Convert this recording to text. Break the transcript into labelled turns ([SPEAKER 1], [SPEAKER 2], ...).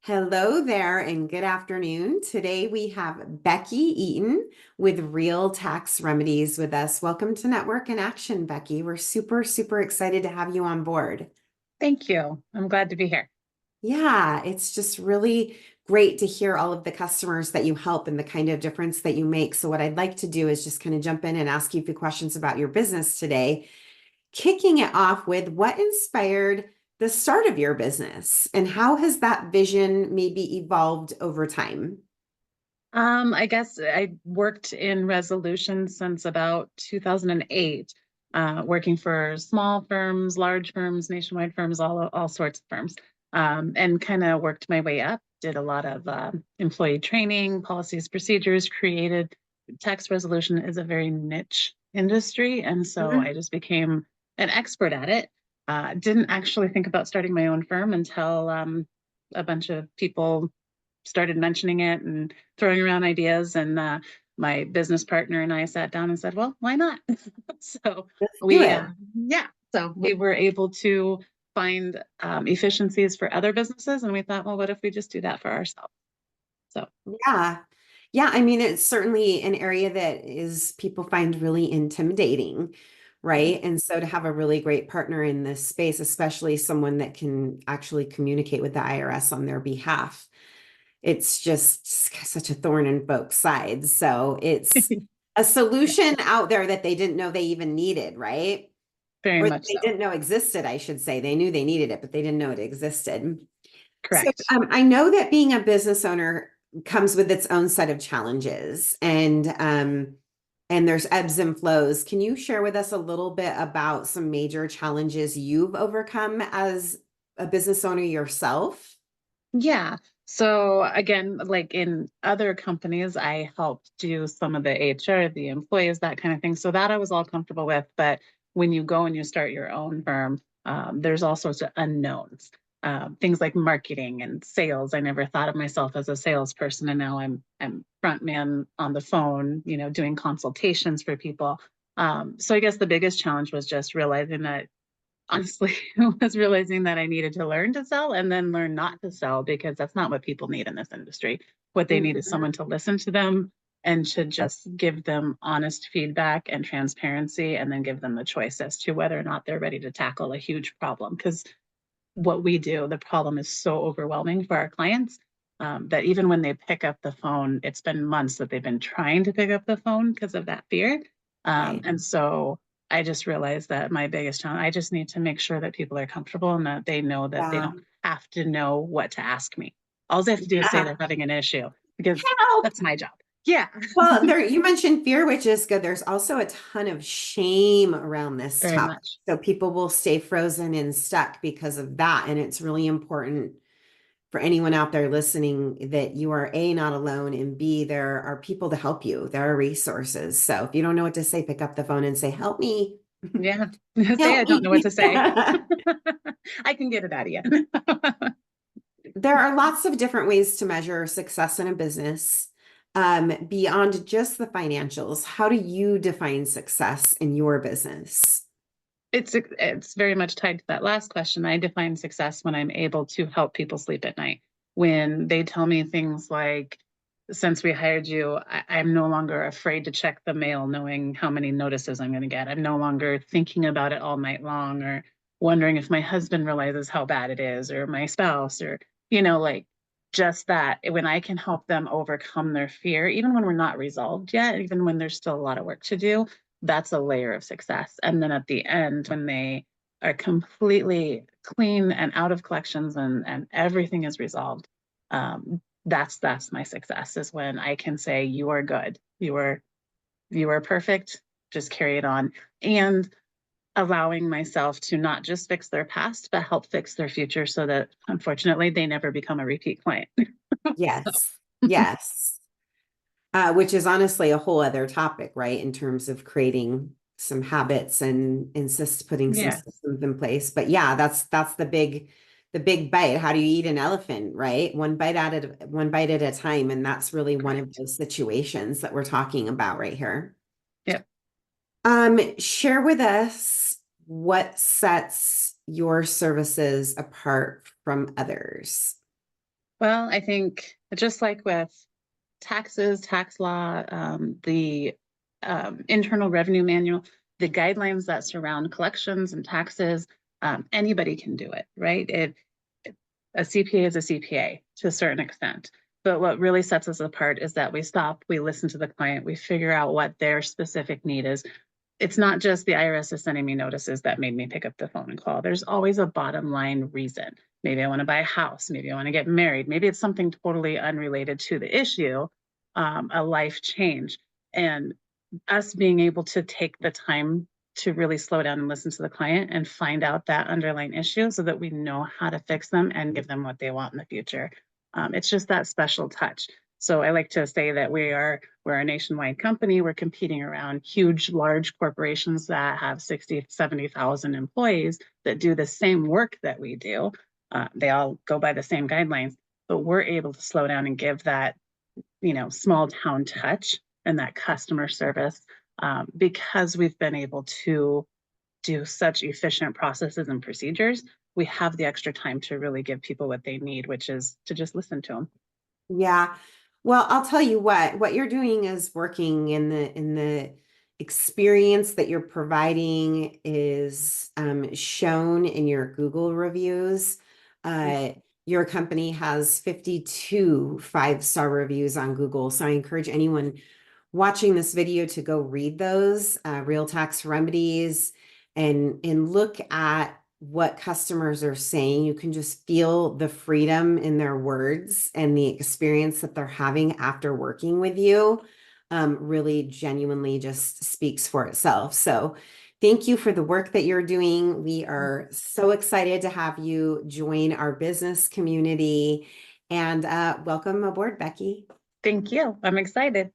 [SPEAKER 1] Hello there and good afternoon. Today we have Becky Eaton with Real Tax Remedies with us. Welcome to Network in Action, Becky. We're super excited to have you on board.
[SPEAKER 2] Thank you. I'm glad to be here.
[SPEAKER 1] Yeah, it's just really great to hear all of the customers that you help and the kind of difference that you make. So what I'd like to do is just kind of jump in and ask you a few questions about your business today. Kicking it off with what inspired the start of your business and how has that vision maybe evolved over time?
[SPEAKER 2] I guess I worked in resolution since about 2008, working for small firms, large firms, nationwide firms, all sorts of firms, and kind of worked my way up. Did a lot of employee training, policies, procedures, created. Tax resolution is a very niche industry, and so I
[SPEAKER 1] Mhm.
[SPEAKER 2] just became an expert at it. Didn't actually think about starting my own firm until a bunch of people started mentioning it and throwing around ideas. And my business partner and I sat down and said, well, why not? so
[SPEAKER 1] Let's do
[SPEAKER 2] we,
[SPEAKER 1] it.
[SPEAKER 2] yeah, so we were able to find efficiencies for other businesses. And we thought, well, what if we just do that for ourselves? So,
[SPEAKER 1] Yeah. Yeah, I mean, it's certainly an area that is people find really intimidating, right? And so to have a really great partner in this space, especially someone that can actually communicate with the IRS on their behalf, it's just such a thorn in both sides. So it's a
[SPEAKER 2] yeah,
[SPEAKER 1] solution out there that they didn't know they even needed, right?
[SPEAKER 2] very
[SPEAKER 1] Or that
[SPEAKER 2] much
[SPEAKER 1] they
[SPEAKER 2] so.
[SPEAKER 1] didn't know existed, I should say. They knew they needed it, but they didn't know it existed. So
[SPEAKER 2] Correct.
[SPEAKER 1] I know that being a business owner comes with its own set of challenges and there's ebbs and flows. Can you share with us a little bit about some major challenges you've overcome as a business owner yourself?
[SPEAKER 2] Yeah. So again, like in other companies, I helped do some of the HR, the employees, that kind of thing. So that I was all comfortable with. But when you go and you start your own firm, there's all sorts of unknowns. Things like marketing and sales. I never thought of myself as a salesperson, and now I'm front man on the phone, doing consultations for people. So I guess the biggest challenge was just realizing that honestly was realizing that I needed to learn to sell and then learn not to sell because that's not what people need in this industry. What they need is
[SPEAKER 1] Mhm.
[SPEAKER 2] someone to listen to them and to just give them honest feedback and transparency and then give them the choice as to whether or not they're ready to tackle a huge problem. Because what we do, the problem is so overwhelming for our clients that even when they pick up the phone, it's been months that they've been trying to pick up the phone because of that fear.
[SPEAKER 1] Right.
[SPEAKER 2] And so I just realized that my biggest challenge, I just need to make sure that people are comfortable and that they know that they
[SPEAKER 1] Yeah.
[SPEAKER 2] don't have to know what to ask me. All they have to do is say
[SPEAKER 1] Yeah.
[SPEAKER 2] they're having an issue because
[SPEAKER 1] Help.
[SPEAKER 2] that's my job. Yeah,
[SPEAKER 1] Well, there you mentioned fear, which is good. There's also a ton of shame around this
[SPEAKER 2] very
[SPEAKER 1] topic.
[SPEAKER 2] much.
[SPEAKER 1] So people will stay frozen and stuck because of that. And it's really important for anyone out there listening that you are A, not alone, and B, there are people to help you. There are resources. So if you don't know what to say, pick up the phone and say, help me,
[SPEAKER 2] Yeah. Say I
[SPEAKER 1] help
[SPEAKER 2] don't know what
[SPEAKER 1] me.
[SPEAKER 2] to say. I can get it out of you.
[SPEAKER 1] There are lots of different ways to measure success in a business, beyond just the financials. How do you define success in your business?
[SPEAKER 2] It's very much tied to that last question. I define success when I'm able to help people sleep at night. When they tell me things like, since we hired you, I'm no longer afraid to check the mail, knowing how many notices I'm going to get. I'm no longer thinking about it all night long or wondering if my husband realizes how bad it is or my spouse or, like just that. When I can help them overcome their fear, even when we're not resolved yet, even when there's still a lot of work to do, that's a layer of success. And then at the end, when they are completely clean and out of collections and everything is resolved, that's my success is when I can say, you are good. You are perfect. Just carry it on. And allowing myself to not just fix their past, but help fix their future so that unfortunately they never become a repeat client. So
[SPEAKER 1] Yes, yes. Which is honestly a whole other topic, right? In terms of creating some habits and insist putting some
[SPEAKER 2] yes.
[SPEAKER 1] systems in place. But yeah, that's the big bite. How do you eat an elephant, right? One bite at a time. And that's really one of
[SPEAKER 2] Correct.
[SPEAKER 1] those situations that we're talking about right here.
[SPEAKER 2] Yep.
[SPEAKER 1] Share with us what sets your services apart from others.
[SPEAKER 2] Well, I think just like with taxes, tax law, the internal revenue manual, the guidelines that surround collections and taxes, anybody can do it, right? A CPA is a CPA to a certain extent. But what really sets us apart is that we stop, we listen to the client, we figure out what their specific need is. It's not just the IRS is sending me notices that made me pick up the phone and call. There's always a bottom line reason. Maybe I want to buy a house. Maybe I want to get married. Maybe it's something totally unrelated to the issue, a life change. And us being able to take the time to really slow down and listen to the client and find out that underlying issue so that we know how to fix them and give them what they want in the future. It's just that special touch. So I like to say that we're a nationwide company. We're competing around huge, large corporations that have 60, 70,000 employees that do the same work that we do. They all go by the same guidelines, but we're able to slow down and give that, small town touch and that customer service because we've been able to do such efficient processes and procedures. We have the extra time to really give people what they need, which is to just listen to them.
[SPEAKER 1] Yeah. Well, I'll tell you what you're doing is working in the experience that you're providing is shown in your Google reviews. Your company has 52 five-star reviews on Google. So I encourage anyone watching this video to go read those, Real Tax Remedies, and look at what customers are saying. You can just feel the freedom in their words and the experience that they're having after working with you. Really genuinely just speaks for itself. So thank you for the work that you're doing. We are so excited to have you join our business community, and welcome aboard, Becky.
[SPEAKER 2] Thank you. I'm excited.